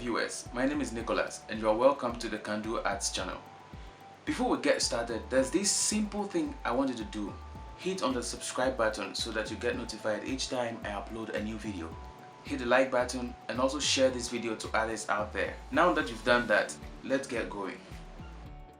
viewers, my name is Nicholas and you are welcome to the Can Do Arts channel. Before we get started, there's this simple thing I want you to do. Hit on the subscribe button so that you get notified each time I upload a new video. Hit the like button and also share this video to others out there. Now that you've done that, let's get going.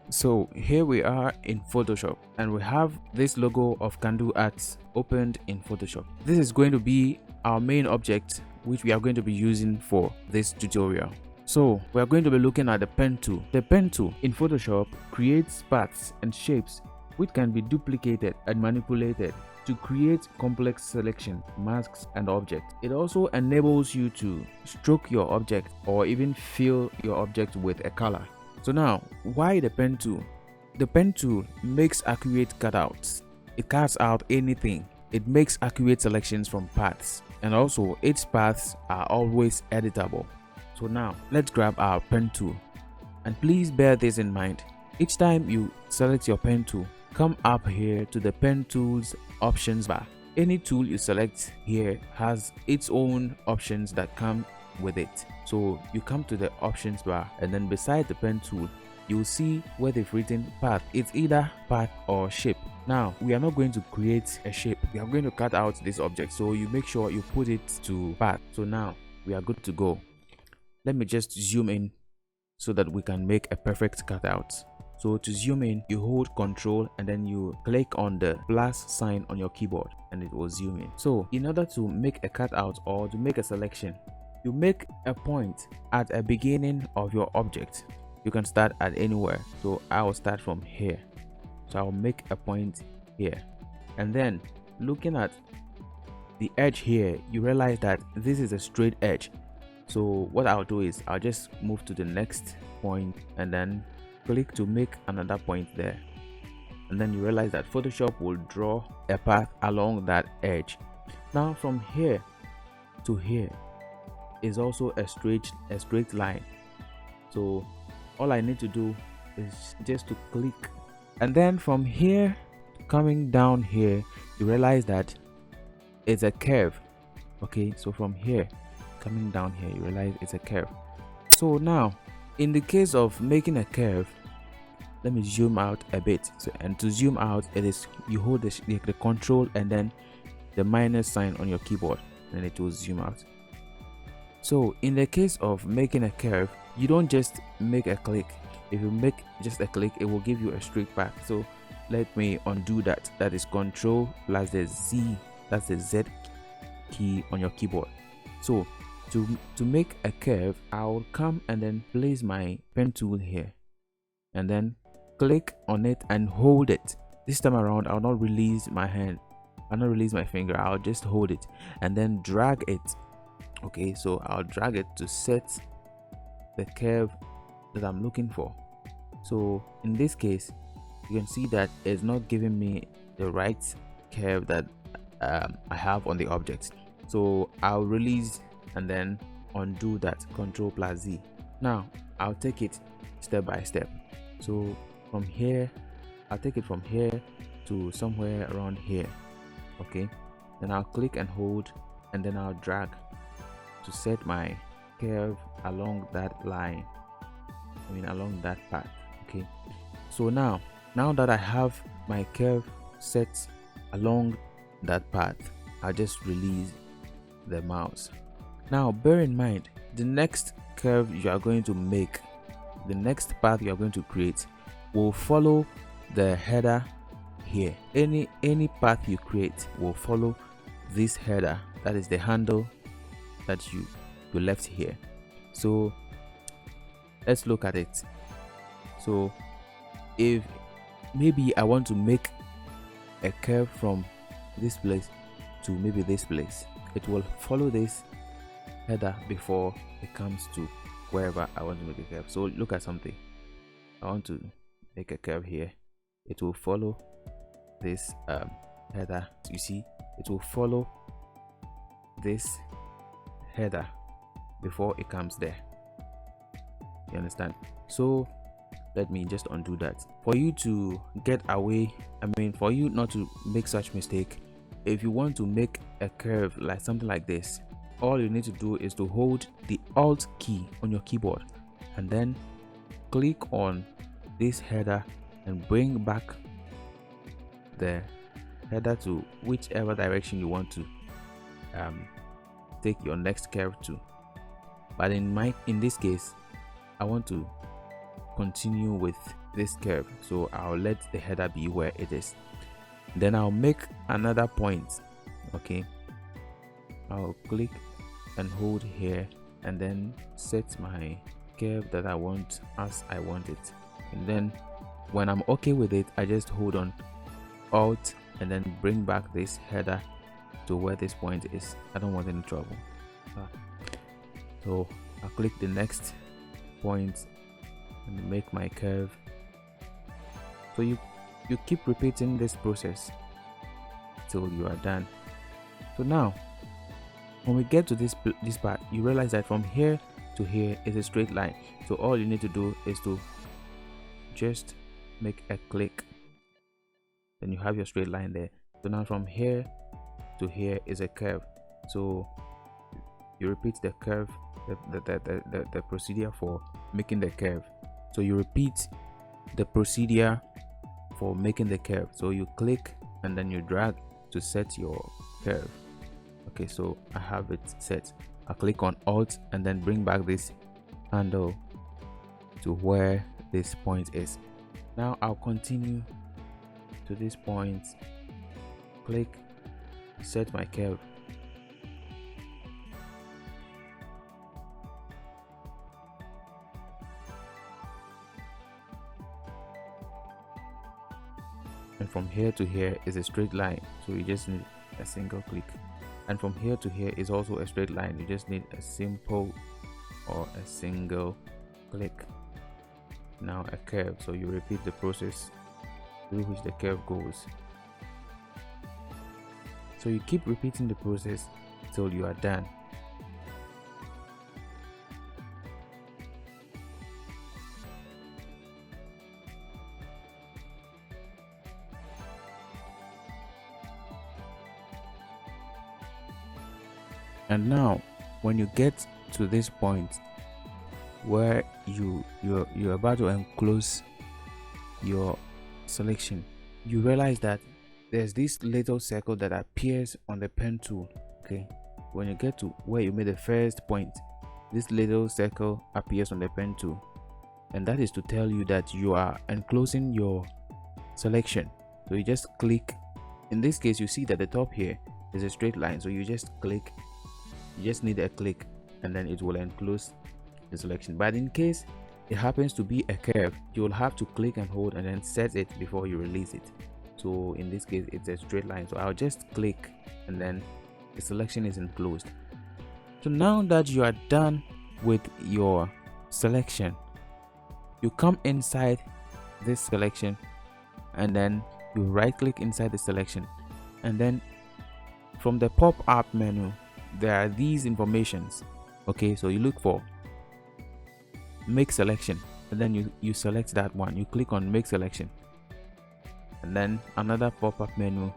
So here we are in Photoshop and we have this logo of Can Do Arts opened in Photoshop. This is going to be our main object which we are going to be using for this tutorial. So we are going to be looking at the pen tool. The pen tool in Photoshop creates paths and shapes which can be duplicated and manipulated to create complex selection, masks and objects. It also enables you to stroke your object or even fill your object with a color. So now, why the pen tool? The pen tool makes accurate cutouts. It cuts out anything. It makes accurate selections from paths, and also its paths are always editable. So now, let's grab our pen tool. And please bear this in mind. Each time you select your pen tool, come up here to the pen tools options bar. Any tool you select here has its own options that come with it. So you come to the options bar and then beside the pen tool you'll see where they've written path. It's either path or shape. Now we are not going to create a shape, we are going to cut out this object, so you make sure you put it to path. So now we are good to go. Let me just zoom in so that we can make a perfect cutout. So to zoom in, you hold Ctrl and then you click on the plus sign on your keyboard and it will zoom in. So in order to make a cutout or to make a selection, you make a point at a beginning of your object. You can start at anywhere. So I will start from here. So I'll make a point here. And then looking at the edge here, you realize that this is a straight edge. So what I'll do is I'll just move to the next point and then click to make another point there. And then you realize that Photoshop will draw a path along that edge. Now from here to here is also a straight line. So all I need to do is just to click, and then from here coming down here you realize that it's a curve. Okay, so from here coming down here you realize it's a curve. So now in the case of making a curve, let me zoom out a bit. So, and to zoom out, it is you hold the control and then the minus sign on your keyboard and it will zoom out. So in the case of making a curve, you don't just make a click. If you make just a click, it will give you a straight path. So let me undo that. That is Control plus the Z, that's the Z key on your keyboard. So to make a curve, I'll come and then place my pen tool here and then click on it and hold it. This time around I'll not release my hand, I'll not release my finger, I'll just hold it and then drag it. Okay, so I'll drag it to set the curve that I'm looking for. So in this case you can see that it's not giving me the right curve that I have on the object. So I'll release and then undo that, Control plus Z. Now I'll take it step by step. So from here I'll take it from here to somewhere around here. Okay, then I'll click and hold and then I'll drag to set my curve along that line, along that path. Okay, so now that I have my curve set along that path, I'll just release the mouse. Now bear in mind, the next curve you are going to make, the next path you are going to create will follow the header here. Any path you create will follow this header, that is the handle that you left here. So let's look at it. So if maybe I want to make a curve from this place to maybe this place, it will follow this header before it comes to wherever I want to make a curve. So look at something, I want to make a curve here, it will follow this header. You see, it will follow this header before it comes there. You understand? So let me just undo that. For you to get away, for you not to make such mistake, if you want to make a curve like something like this, all you need to do is to hold the Alt key on your keyboard and then click on this header and bring back the header to whichever direction you want to take your next curve to. But in this case, I want to continue with this curve, so I'll let the header be where it is. Then I'll make another point. Okay, I'll click and hold here and then set my curve that I want as I want it. And then when I'm okay with it, I just hold on Alt and then bring back this header to where this point is. I don't want any trouble. So I'll click the next point and make my curve. So you keep repeating this process till you are done. So now when we get to this part, you realize that from here to here is a straight line. So all you need to do is to just make a click, then you have your straight line there. So now from here to here is a curve, so you repeat the curve, the procedure for making the curve. So you repeat the procedure for making the curve. So you click and then you drag to set your curve. Okay, so I have it set. I click on Alt and then bring back this handle to where this point is. Now I'll continue to this point, click, set my curve. And from here to here is a straight line, so you just need a single click. And from here to here is also a straight line, you just need a simple or a single click. Now a curve, so you repeat the process through which the curve goes. So you keep repeating the process till you are done. And now when you get to this point where you're about to enclose your selection, you realize that there's this little circle that appears on the pen tool. Okay, when you get to where you made the first point, this little circle appears on the pen tool, and that is to tell you that you are enclosing your selection. So you just click. In this case, you see that the top here is a straight line, so you just click. You just need a click and then it will enclose the selection. But in case it happens to be a curve, you will have to click and hold and then set it before you release it. So in this case it's a straight line, so I'll just click and then the selection is enclosed. So now that you are done with your selection, you come inside this selection and then you right click inside the selection, and then from the pop-up menu there are these informations. Okay, so you look for make selection and then you select that one, you click on make selection, and then another pop-up menu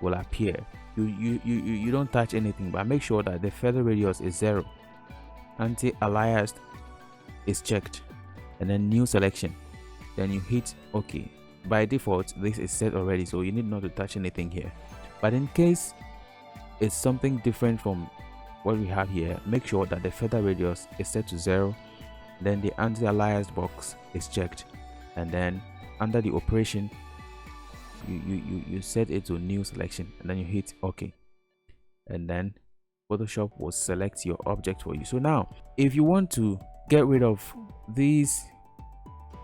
will appear. You don't touch anything, but make sure that the feather radius is 0, anti-aliased is checked, and then new selection, then you hit OK. By default this is set already, so you need not to touch anything here. But in case it's something different from what we have here, make sure that the feather radius is set to 0, then the anti-aliased box is checked, and then under the operation you set it to new selection, and then you hit OK, and then Photoshop will select your object for you. So now if you want to get rid of these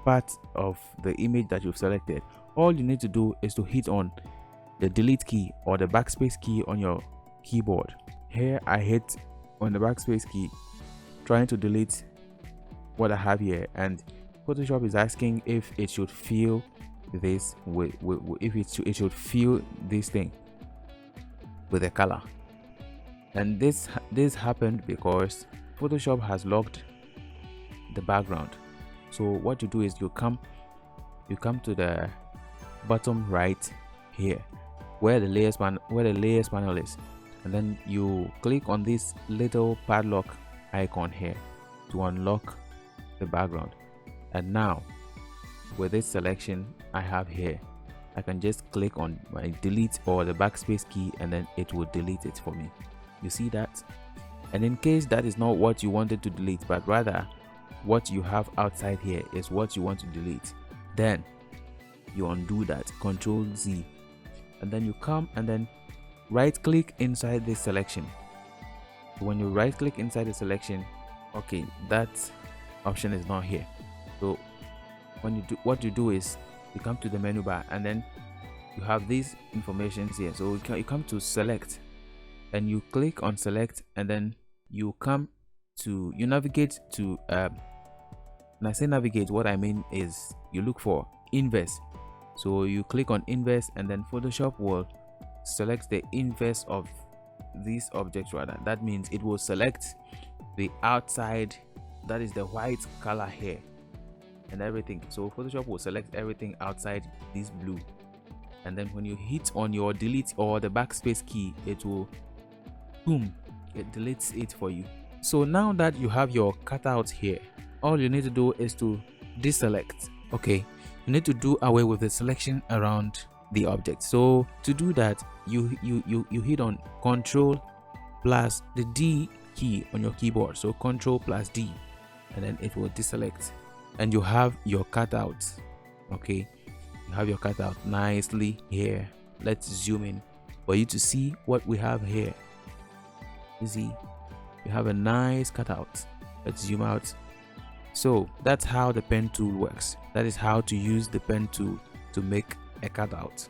parts of the image that you've selected, all you need to do is to hit on the delete key or the backspace key on your keyboard. Here I hit on the backspace key trying to delete what I have here, and Photoshop is asking if it should fill this if it should fill this thing with a color. And this happened because Photoshop has locked the background. So what you do is you come to the bottom right here where the layers panel is, and then you click on this little padlock icon here to unlock the background. And now with this selection I have here, I can just click on my delete or the backspace key and then it will delete it for me. You see that? And in case that is not what you wanted to delete, but rather what you have outside here is what you want to delete, then you undo that, Control Z, and then you come and then right click inside this selection. When you right click inside the selection, okay, that option is not here. So when you do, what you do is you come to the menu bar and then you have these informations here. So you come to select and you click on select, and then you come to, you navigate to when I say navigate, what I mean is you look for inverse. So you click on inverse and then Photoshop will select the inverse of this object. Rather, that means it will select the outside, that is the white color here and everything. So Photoshop will select everything outside this blue, and then when you hit on your delete or the backspace key, it will boom, it deletes it for you. So now that you have your cutout here, all you need to do is to deselect. Okay, you need to do away with the selection around the object. So to do that, you hit on Control plus the D key on your keyboard. So Control plus D, and then it will deselect, and you have your cutout. Okay, you have your cutout nicely here. Let's zoom in for you to see what we have here. You see, you have a nice cutout. Let's zoom out. So that's how the pen tool works. That is how to use the pen tool to make a cutout.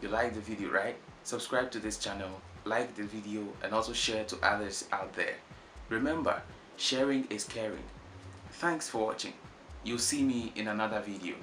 You like the video, right? Subscribe to this channel, like the video, and also share to others out there. Remember, sharing is caring. Thanks for watching. You'll see me in another video.